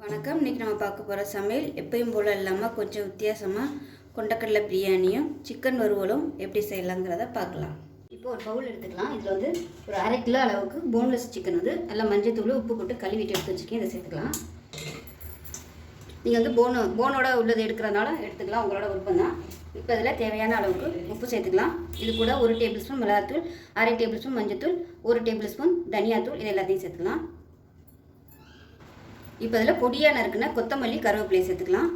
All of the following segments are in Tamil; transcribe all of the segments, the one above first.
வணக்கம். இன்றைக்கி நம்ம பார்க்க போகிற சமையல் எப்பயும் போல் இல்லாமல் கொஞ்சம் வித்தியாசமாக கொண்டக்கடலை பிரியாணியும் சிக்கன் வறுவலும் எப்படி செய்யலாங்கிறத பார்க்கலாம். இப்போ ஒரு பவுல் எடுத்துக்கலாம். இதில் வந்து ஒரு 1/2 கிலோ அளவுக்கு போன்லெஸ் சிக்கன் வந்து நல்லா மஞ்சள் தூள் உப்பு போட்டு கழுவிட்டு எடுத்து வச்சுக்கேன். இதை சேர்த்துக்கலாம். நீங்கள் வந்து போனோட உள்ளது எடுக்கிறதுனால எடுத்துக்கலாம், உங்களோட விருப்பம் தான். இப்போ இதில் தேவையான அளவுக்கு உப்பு சேர்த்துக்கலாம். இது கூட 1 டேபிள் ஸ்பூன் மிளகாத்தூள், 1/2 டேபிள் ஸ்பூன் மஞ்சள் தூள், 1 டேபிள் ஸ்பூன் தனியாத்தூள், இது எல்லாத்தையும் சேர்த்துக்கலாம். இப்போ இதில் பொடியாக நறுக்குன கொத்தமல்லி கருவேப்பிலையை சேர்த்துக்கலாம்.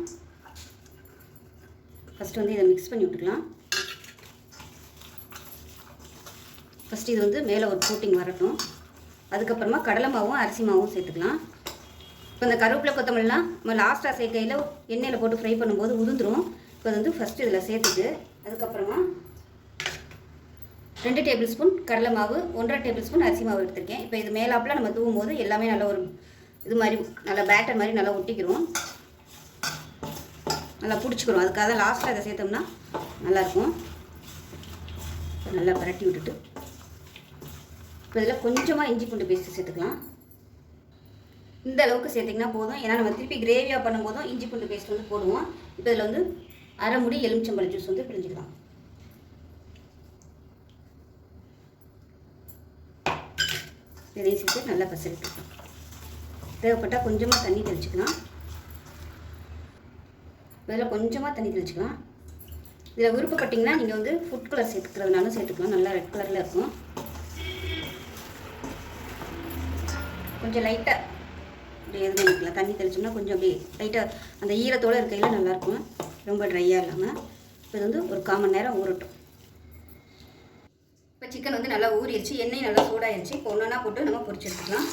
ஃபஸ்ட்டு வந்து இதை மிக்ஸ் பண்ணி விட்டுக்கலாம். ஃபஸ்ட்டு இது வந்து மேலே ஒரு கோட்டிங் வரட்டும். அதுக்கப்புறமா கடலை மாவும் அரிசி மாவும் சேர்த்துக்கலாம். இப்போ இந்த கருவேப்பிலை கொத்தமல்லிலாம் நம்ம லாஸ்ட்டாக சேர்க்கையில் எண்ணெயில் போட்டு ஃப்ரை பண்ணும்போது உதிர்ந்துடும். இப்போ அது வந்து ஃபஸ்ட்டு இதில் சேர்த்துட்டு அதுக்கப்புறமா 2 டேபிள் ஸ்பூன் கடலை மாவு, 1.5 டேபிள் ஸ்பூன் அரிசி மாவு எடுத்திருக்கேன். இப்போ இது மேலாப்பில் நம்ம தூவும் போது எல்லாமே நல்ல ஒரு இது மாதிரி நல்லா பேட்டர் மாதிரி நல்லா ஒட்டிக்கிறோம், நல்லா பிடிச்சிக்கிறோம். அதுக்காக லாஸ்ட்டில் அதை சேர்த்தோம்னா நல்லாயிருக்கும். நல்லா பரட்டி விட்டுட்டு இப்போ இதில் கொஞ்சமாக இஞ்சி பூண்டு பேஸ்ட்டு சேர்த்துக்கலாம். இந்த அளவுக்கு சேர்த்திங்கன்னா போதும். ஏன்னா நம்ம திருப்பி கிரேவியாக பண்ணும்போதும் இஞ்சி பூண்டு பேஸ்ட் வந்து போடுவோம். இப்போ இதில் வந்து 1/2 மூடி எலுமிச்சம்பழம் ஜூஸ் வந்து பிழிஞ்சிக்கலாம். இதையும் சேர்த்து நல்லா பசரிக்கலாம். தேவைப்பட்டால் கொஞ்சமாக தண்ணி தெளிச்சுக்கலாம். இதில் கொஞ்சமாக தண்ணி தெளிச்சுக்கலாம். இதில் விருப்பப்பட்டிங்கன்னா நீங்கள் வந்து ஃபுட் கலர் சேர்த்துக்கிறதுனாலும் சேர்த்துக்கலாம். நல்லா ரெட் கலரில் இருக்கும். கொஞ்சம் லைட்டாக அப்படி எது பண்ணிக்கலாம். தண்ணி தெளிச்சோம்னா கொஞ்சம் அப்படி லைட்டாக அந்த ஈரத்தோடு இருக்கையில் நல்லாயிருக்கும், ரொம்ப ட்ரையாக இல்லாமல். இப்போ இது வந்து ஒரு 1/4 மணி நேரம் ஊறட்டும். இப்போ சிக்கன் வந்து நல்லா ஊறிடுச்சு, எண்ணெய் நல்லா சூடாகிடுச்சு. இப்போ ஒன்றா போட்டு நம்ம பொரிச்சு எடுத்துக்கலாம்.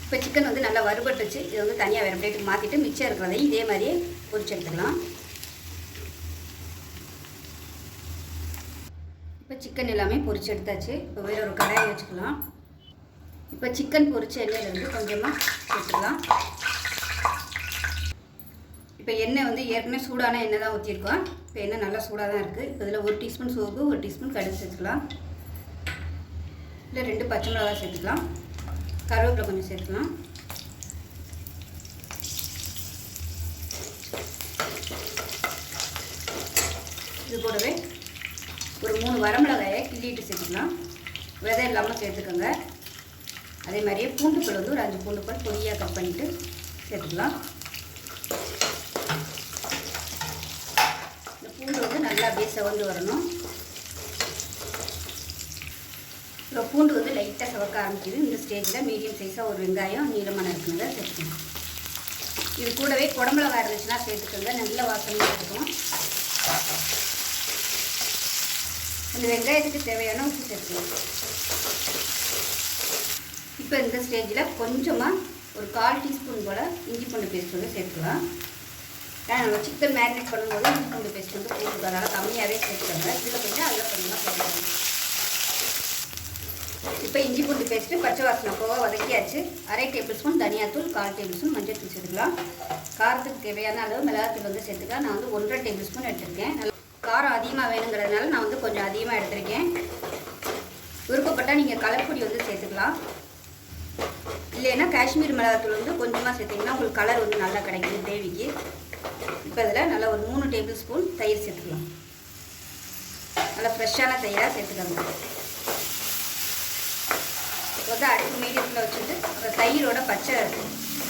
இப்போ சிக்கன் வந்து நல்லா வறுபட்டுச்சு. இதை வந்து தனியாக வேறு பிளேட்டுக்கு மாற்றிட்டு மிச்சம் இருக்கிறதையும் இதே மாதிரியே பொரிச்சு எடுத்துக்கலாம். இப்போ சிக்கன் எல்லாமே பொரிச்சு எடுத்தாச்சு. இப்போ வேறு ஒரு கடாயை வச்சுக்கலாம். இப்போ சிக்கன் பொரிச்ச எண்ணெயிலேருந்து கொஞ்சமாக சேர்த்துக்கலாம். இப்போ எண்ணெய் வந்து ஏற்கனவே சூடான எண்ணெய் தான் ஊற்றிருக்கோம். இப்போ எண்ணெய் நல்லா சூடாக தான் இருக்குது. இப்போ இதில் 1 டீஸ்பூன் சோம்பு, 1 டீஸ்பூன் கடுகு சேர்த்துக்கலாம். இல்லை 2 பச்சை மிளகாய் சேர்த்துக்கலாம். கருவேப்பிலை கொஞ்சம் சேர்த்துக்கலாம். இது கூடவே ஒரு 3 வரமிளகாயை கிள்ளிட்டு சேர்த்துக்கலாம். விதை இல்லாமல் சேர்த்துக்கோங்க. அதே மாதிரியே பூண்டுப்பல் வந்து ஒரு 5 பூண்டுப்பல் பொடியாக கட் பண்ணிவிட்டு சேர்த்துக்கலாம். இந்த பூண்டு வந்து நல்லா அப்படியே செவந்து வரணும். இப்போ பூண்டு வந்து லைட்டாக செவக்க ஆரம்பிக்குது. இந்த ஸ்டேஜில் மீடியம் சைஸாக ஒரு வெங்காயம் நீளமான இருக்கிறத சேர்த்துக்கணும். இது கூடவே குடமிளகா இருந்துச்சுன்னா சேர்த்துக்கோங்க, நல்ல வாசனையாக இருக்கும். இந்த வெங்காயத்துக்கு தேவையான உப்பு சேர்த்துக்கணும். இப்போ இந்த ஸ்டேஜில் கொஞ்சமாக ஒரு 1/4 டீஸ்பூன் போல் இஞ்சி பூண்டு பேஸ்ட் வந்து சேர்த்துக்கலாம். ஏன்னா நம்ம சிக்கன் மேரினேட் பண்ணும்போது இஞ்சி பூண்டு பேஸ்ட் வந்து போட்டுருக்கோம், அதனால் கம்மியாகவே சேர்த்துக்கோங்க. இதில் கொஞ்சம் அதில் கொஞ்சமாக சேர்த்துக்கணும். இப்போ இஞ்சி பூண்டு பேஸ்ட்டு பச்சை வாசனை போக வதக்கியாச்சு. 1/2 டேபிள் ஸ்பூன் தனியாத்தூள், 1/4 டேபிள் ஸ்பூன் மஞ்சள் தூள் சேர்த்துக்கலாம். காரத்துக்கு தேவையான அளவு மிளகாத்தூள் வந்து சேர்த்துக்கலாம். நான் வந்து 1.5 டேபிள் ஸ்பூன் எடுத்துருக்கேன். காரம் அதிகமாக வேணுங்கிறதுனால நான் வந்து கொஞ்சம் அதிகமாக எடுத்துருக்கேன். விருப்பப்பட்டால் நீங்கள் கலர்பொடி வந்து சேர்த்துக்கலாம். இல்லைன்னா காஷ்மீர் மிளகாத்தூள் வந்து கொஞ்சமாக சேர்த்திங்கன்னா உங்களுக்கு கலர் வந்து நல்லா கிடைக்கும் கிரேவிக்கு. இப்போ இதில் நல்லா ஒரு 3 டேபிள் ஸ்பூன் தயிர் சேர்த்துக்கலாம். நல்லா ஃப்ரெஷ்ஷான தயிராக சேர்த்துக்கோங்க. வந்து அடுப்பு மீடியத்தில் வச்சுட்டு அந்த தயிரோட பச்சை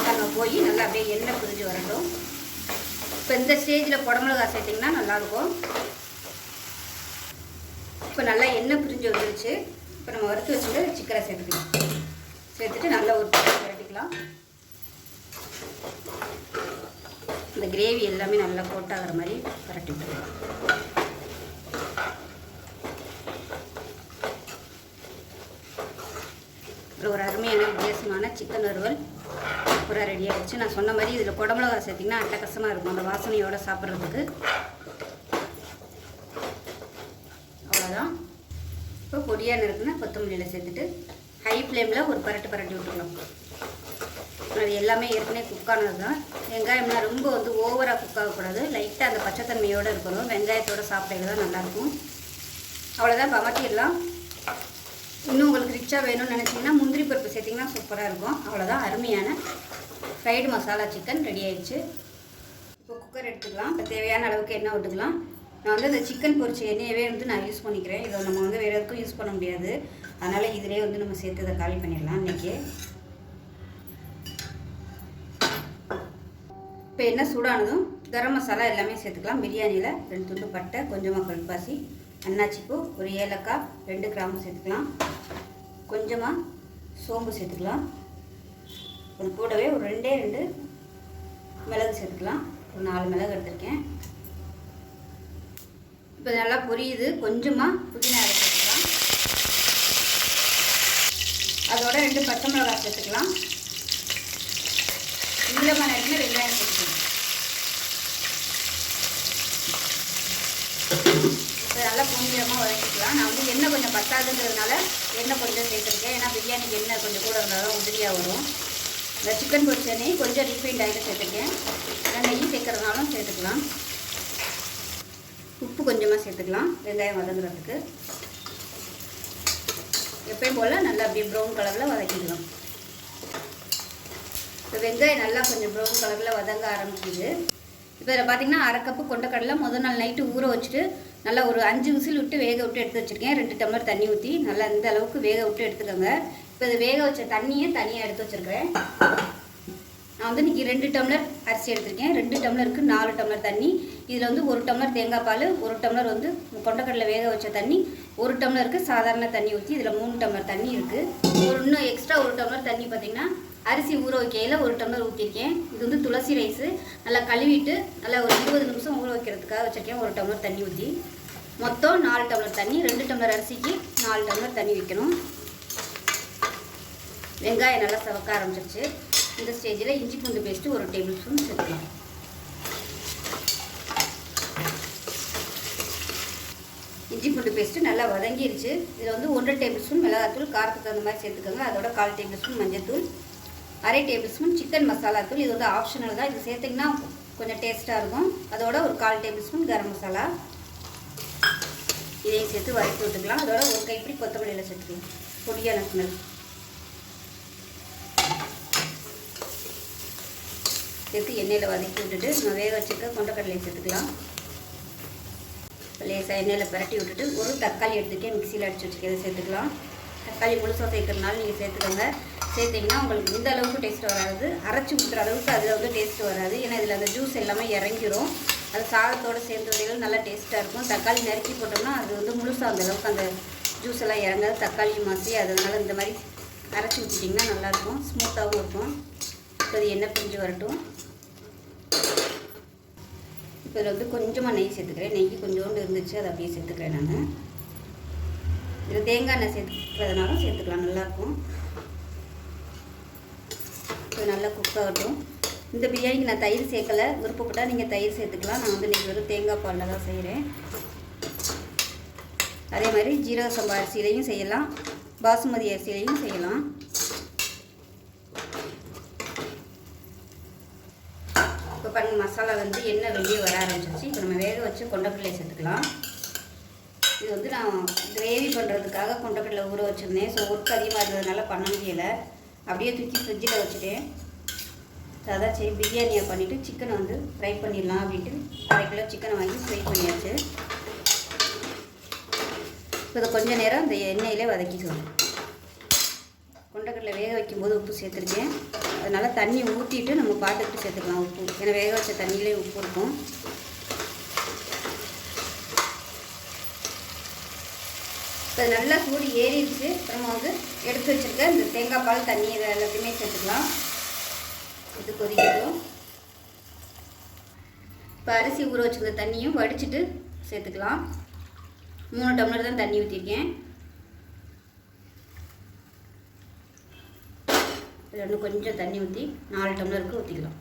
தன்மை போய் நல்லா அப்படியே எண்ணெய் பிரிஞ்சு வரட்டும். இப்போ இந்த ஸ்டேஜில் குடமிளகா சேர்த்திங்கன்னா நல்லாயிருக்கும். இப்போ நல்லா எண்ணெய் பிரிஞ்சு வந்துருச்சு. இப்போ நம்ம வறுத்து வச்சுட்டு சிக்கனை சேர்த்துக்கலாம். சேர்த்துட்டு நல்லா ஒரு பரட்டிக்கலாம். இந்த கிரேவி எல்லாமே நல்லா கோட்டாகிற மாதிரி பரட்டி விட்டுக்கலாம். ஒரு அருமையான வித்தியாசமான சிக்கன் வறுவல் பூரா ரெடி ஆகிடுச்சு. நான் சொன்ன மாதிரி இதில் குடமிளகா சேர்த்திங்கன்னா அட்டக்கசமாக இருக்கும் அந்த வாசனையோடு சாப்பிட்றதுக்கு. அவ்வளோதான். இப்போ பொடியாக இருக்குன்னா கொத்தமல்லியில் சேர்த்துட்டு ஹை ஃப்ளேமில் ஒரு பரட்டி விட்டுக்கலாம். அது எல்லாமே ஏற்கனவே குக்கானது தான். வெங்காயம்னா ரொம்ப வந்து ஓவராக குக் ஆகக்கூடாது, லைட்டாக அந்த பச்சைத்தன்மையோடு இருக்கணும். வெங்காயத்தோடு சாப்பிட்றது தான் நல்லாயிருக்கும். அவ்வளோதான், பமட்டிடலாம். இன்னும் உங்களுக்கு ரிச்சாக வேணும்னு நினச்சிங்கன்னா முந்திரி பருப்பு சேர்த்திங்கன்னா சூப்பராக இருக்கும். அவ்வளோதான், அருமையான ஃப்ரைடு மசாலா சிக்கன் ரெடி ஆயிடுச்சு. இப்போ குக்கர் எடுத்துக்கலாம். இப்போ தேவையான அளவுக்கு எண்ணெய் விட்டுக்கலாம். நான் வந்து இந்த சிக்கன் பொரிச்ச எண்ணெயவே வந்து நான் யூஸ் பண்ணிக்கிறேன். இதை நம்ம வந்து வேறு எதுக்கும் யூஸ் பண்ண முடியாது. அதனால் இதிலே வந்து நம்ம சேர்த்து இதை காலி பண்ணிடலாம் இன்றைக்கி. இப்போ எண்ணெய் சூடானதும் கரம் மசாலா எல்லாமே சேர்த்துக்கலாம். பிரியாணியில் 2 துண்டு பட்டை, கொஞ்சமாக கல்பாசி, அன்னாச்சிப்பூ, ஒரு ஏலக்காய், 2 கிராம்பு சேர்த்துக்கலாம். கொஞ்சமாக சோம்பு சேர்த்துக்கலாம். அது கூடவே ஒரு 2 மிளகு சேர்த்துக்கலாம். ஒரு 4 மிளகு எடுத்துருக்கேன். இப்போ நல்லா பொரியுது. கொஞ்சமாக புதினா இலை சேர்த்துக்கலாம். அதோட 2 பச்சை மிளகாய் சேர்த்துக்கலாம். நீளமான நறுக்கின வெங்காயம் சேர்த்துக்கலாம். இப்போ நல்லா பொன்னிறமாக வதக்கிக்கலாம். நான் வந்து எண்ணெய் கொஞ்சம் பத்தாதுங்கிறதுனால எண்ணெய் கொஞ்சம் சேர்த்துருக்கேன். ஏன்னா பிரியாணிக்கு எண்ணெய் கொஞ்சம் கூட இருந்தால் தான் உதிரியாக வரும். இந்த சிக்கன் பொரிச்ச நெய் கொஞ்சம் ரீஃபைண்ட் ஆகிட்டு சேர்த்துருக்கேன். நெய் சேர்க்குறதுனாலும் சேர்த்துக்கலாம். உப்பு கொஞ்சமாக சேர்த்துக்கலாம் வெங்காயம் வதங்குறதுக்கு. எப்பயும் போல் நல்லா அப்படியே ப்ரௌன் கலரில் வதக்கிக்கலாம். இப்போ வெங்காயம் நல்லா கொஞ்சம் ப்ரௌன் கலரில் வதங்க ஆரம்பிக்குது. இப்போ இதில் பார்த்திங்கன்னா 1/2 கப்பு கொண்டக்கடலை முதல் நாள் நைட்டு ஊற வச்சுட்டு நல்லா ஒரு 5 விசில் விட்டு வேக விட்டு எடுத்து வச்சுருக்கேன். 2 டம்ளர் தண்ணி ஊற்றி நல்லா இந்த அளவுக்கு வேக விட்டு எடுத்துக்கோங்க. இப்போ இது வேக வச்ச தண்ணியை தனியாக எடுத்து வச்சுருக்கிறேன். நான் வந்து இன்றைக்கி 2 டம்ளர் அரிசி எடுத்திருக்கேன். 2 டம்ளருக்கு 4 டம்ளர் தண்ணி. இதில் வந்து 1 டம்ளர் தேங்காய் பால், 1 டம்ளர் வந்து கொண்டக்கடலை வேக வச்ச தண்ணி, 1 டம்ளருக்கு சாதாரண தண்ணி ஊற்றி இதில் 3 டம்ளர் தண்ணி இருக்குது. இன்னும் எக்ஸ்ட்ரா 1 டம்ளர் தண்ணி பார்த்திங்கன்னா அரிசி ஊற வைக்கையில் 1 டம்ளர் ஊற்றிருக்கேன். இது வந்து துளசி ரைஸு. நல்லா கழுவிட்டு நல்லா ஒரு 20 நிமிஷம் ஊற வைக்கிறதுக்காக வச்சுருக்கேன். 1 டம்ளர் தண்ணி ஊற்றி மொத்தம் 4 டம்ளர் தண்ணி. 2 டம்ளர் அரிசிக்கு 4 டம்ளர் தண்ணி வைக்கணும். வெங்காயம் நல்லா சவக்க ஆரம்பிச்சிருச்சு. இந்த ஸ்டேஜில் இஞ்சி பூண்டு பேஸ்ட்டு 1 டேபிள் ஸ்பூன் சேர்த்துக்கலாம். இஞ்சி பூண்டு பேஸ்ட்டு நல்லா வதங்கிருச்சு. இதில் வந்து 1 டேபிள் ஸ்பூன் மிளகாத்தூள், காரத்துக்கு தகுந்த மாதிரி சேர்த்துக்கோங்க. அதோட 1/4 டேபிள் ஸ்பூன் மஞ்சள்தூள், 1/2 டேபிள் ஸ்பூன் சிக்கன் மசாலா தூள். இது வந்து ஆப்ஷனல் தான். இது சேர்த்திங்கன்னா கொஞ்சம் டேஸ்ட்டாக இருக்கும். அதோட ஒரு 1/4 டேபிள் ஸ்பூன் கரம் மசாலா. இதையும் சேர்த்து வதக்கி விட்டுக்கலாம். அதோட ஒரு கைப்பிடி கொத்தமல்லியில் சேர்த்துக்கலாம். பொடியான ஸ்மெல் சேர்த்து எண்ணெயில் வதக்கி விட்டுட்டு நம்ம வேக வச்சுக்க கொண்டக்கடலையை சேர்த்துக்கலாம். லேசாக எண்ணெயில் பரட்டி விட்டுட்டு ஒரு தக்காளி எடுத்துகிட்டே மிக்சியில் அடித்து வச்சுக்கிறத சேர்த்துக்கலாம். தக்காளி முழுசாக சேர்க்குறதுனால நீங்கள் சேர்த்துக்கோங்க. சேர்த்திங்கன்னா உங்களுக்கு இந்த அளவுக்கு டேஸ்ட் வராது. அரைச்சி ஊற்றுற அளவுக்கு அதில் வந்து டேஸ்ட்டு வராது. ஏன்னா இதில் அந்த ஜூஸ் எல்லாமே இறங்கிடும். அது சாதத்தோடு சேர்த்து வரையிலும் நல்லா டேஸ்ட்டாக இருக்கும். தக்காளி நறுக்கி போட்டோம்னா அது வந்து முழுசாக அந்த அளவுக்கு அந்த ஜூஸ் எல்லாம் இறங்காது. தக்காளி மாசி அதனால் இந்த மாதிரி அரைச்சி ஊற்றிட்டிங்கன்னா நல்லாயிருக்கும். ஸ்மூத்தாகவும் இருக்கும். இப்போ அது எண்ணெய் பிரிஞ்சு வரட்டும். இப்போ இதில் வந்து கொஞ்சமாக நெய் சேர்த்துக்கிறேன். நெய் கொஞ்சோண்டு இருந்துச்சு, அதை அப்படியே சேர்த்துக்கிறேன். நான் இதில் தேங்காய் எண்ணெய் சேர்த்துக்கிறதுனாலும் சேர்த்துக்கலாம், நல்லாயிருக்கும். இது நல்லா குக் ஆகட்டும். இந்த பிரியாணிக்கு நான் தயிர் சேர்க்கலை. விருப்பப்பட்டால் நீங்கள் தயிர் சேர்த்துக்கலாம். நான் வந்து இன்றைக்கி வெறும் தேங்காய் பாலில் தான் செய்கிறேன். அதே மாதிரி ஜீரக சம்பா அரிசியிலையும் செய்யலாம், பாசுமதி அரிசியிலையும் செய்யலாம். இப்போ பாருங்கள், மசாலா வந்து எண்ணெய் வெளியே வர ஆரம்பிச்சிருச்சு. இப்போ நம்ம வேக வச்சு கொண்டக்கடலை சேர்த்துக்கலாம். இது வந்து நான் கிரேவி பண்ணுறதுக்காக கொண்டக்கடலை ஊற வச்சுருந்தேன். ஸோ ஒர்க் அதிகமாக இருந்ததுனால பண்ண முடியலை. அப்படியே தூக்கி ஃப்ரிட்ஜில் வச்சுட்டேன். ஸோ அதான் சரி பிரியாணியை பண்ணிவிட்டு சிக்கனை வந்து ஃப்ரை பண்ணிடலாம் அப்படின்ட்டு 1/2 கிலோ சிக்கனை வாங்கி ஃப்ரை பண்ணியாச்சு. இப்போ இதை கொஞ்சம் நேரம் இந்த எண்ணெயிலே வதக்கிக்கலாம். கொண்டக்கடலை வேக வைக்கும்போது உப்பு சேர்த்துருக்கேன். அதனால் தண்ணி ஊற்றிட்டு நம்ம பார்த்துக்கிட்டு சேர்த்துக்கலாம் உப்பு. ஏன்னா வேக வச்ச தண்ணியிலே உப்பு இருக்கும். இப்போ நல்லா சூடு ஏறிடுச்சு. அப்புறமா வந்து எடுத்து வச்சுருக்க இந்த தேங்காய் பால் தண்ணி இதை எல்லாத்தையுமே சேர்த்துக்கலாம். இது கொதிக்கட்டும். இப்போ அரிசி ஊற வச்சுருக்க தண்ணியும் வடிச்சிட்டு சேர்த்துக்கலாம். 3 டம்ளர் தான் தண்ணி ஊற்றிருக்கேன். இதில் கொஞ்சம் தண்ணி ஊற்றி 4 டம்ளருக்கு ஊற்றிக்கலாம்.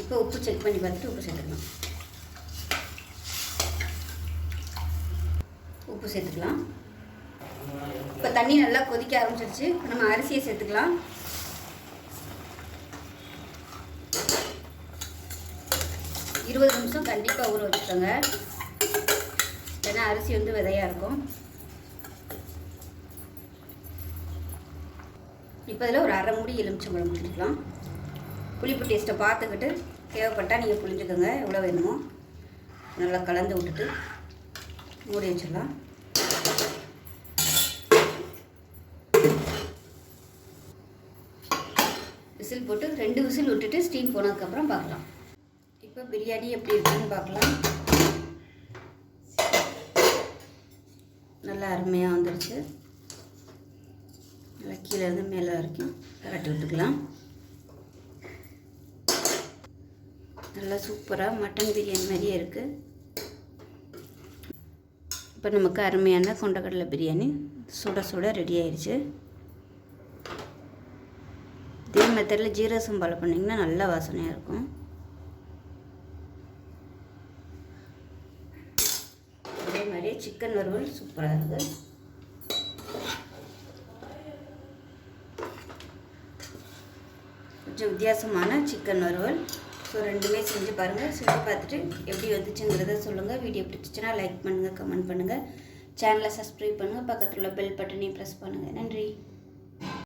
இப்போ உப்பு செக் பண்ணி பார்த்துட்டு உப்பு சேர்த்துக்கலாம். உப்பு சேர்த்துக்கலாம். இப்போ தண்ணி நல்லா கொதிக்க ஆரம்பிச்சிருச்சு. நம்ம அரிசியை சேர்த்துக்கலாம். 20 நிமிஷம் கண்டிப்பாக ஊற வச்சுக்கோங்க, ஏன்னா அரிசி வந்து விதையாக இருக்கும். இப்போ இதில் ஒரு அரை மூடி எலுமிச்சம்பழம் புளிஞ்சிக்கலாம். புளிப்பு டேஸ்ட்டை பார்த்துக்கிட்டு தேவைப்பட்டால் நீங்கள் புளிஞ்சுக்கோங்க, எவ்வளோ வேணுமோ. நல்லா கலந்து விட்டுட்டு மூடி வச்சிடலாம். விசில் போட்டு 2 விசில் விட்டுட்டு ஸ்டீம் போனதுக்கப்புறம் பார்க்கலாம். இப்போ பிரியாணி எப்படி இருக்குன்னு பார்க்கலாம். நல்லா அருமையாக வந்துருச்சு. நல்லா கீழே இருந்து மேலே வரைக்கும் கரட்டி விட்டுக்கலாம். நல்லா சூப்பராக மட்டன் பிரியாணி மாதிரியே இருக்குது. இப்போ நமக்கு அருமையான கொண்டக்கடலை பிரியாணி சுட சுட ரெடி ஆயிடுச்சு. இதே மெத்தடில் ஜீரக சம்பாவில் பண்ணிங்கன்னா நல்ல வாசனையாக இருக்கும். அதே மாதிரி சிக்கன் வறுவல் சூப்பராக இருக்குது. கொஞ்சம் வித்தியாசமான சிக்கன் வறுவல். ஸோ ரெண்டுமே செஞ்சு பாருங்கள். செஞ்சு பார்த்துட்டு எப்படி வந்துச்சுங்கிறத சொல்லுங்கள். வீடியோ பிடிச்சிச்சின்னா லைக் பண்ணுங்கள், கமெண்ட் பண்ணுங்கள், சேனலை சப்ஸ்கிரைப் பண்ணுங்கள், பக்கத்தில் உள்ள பெல் பட்டனையும் ப்ரெஸ் பண்ணுங்கள். நன்றி.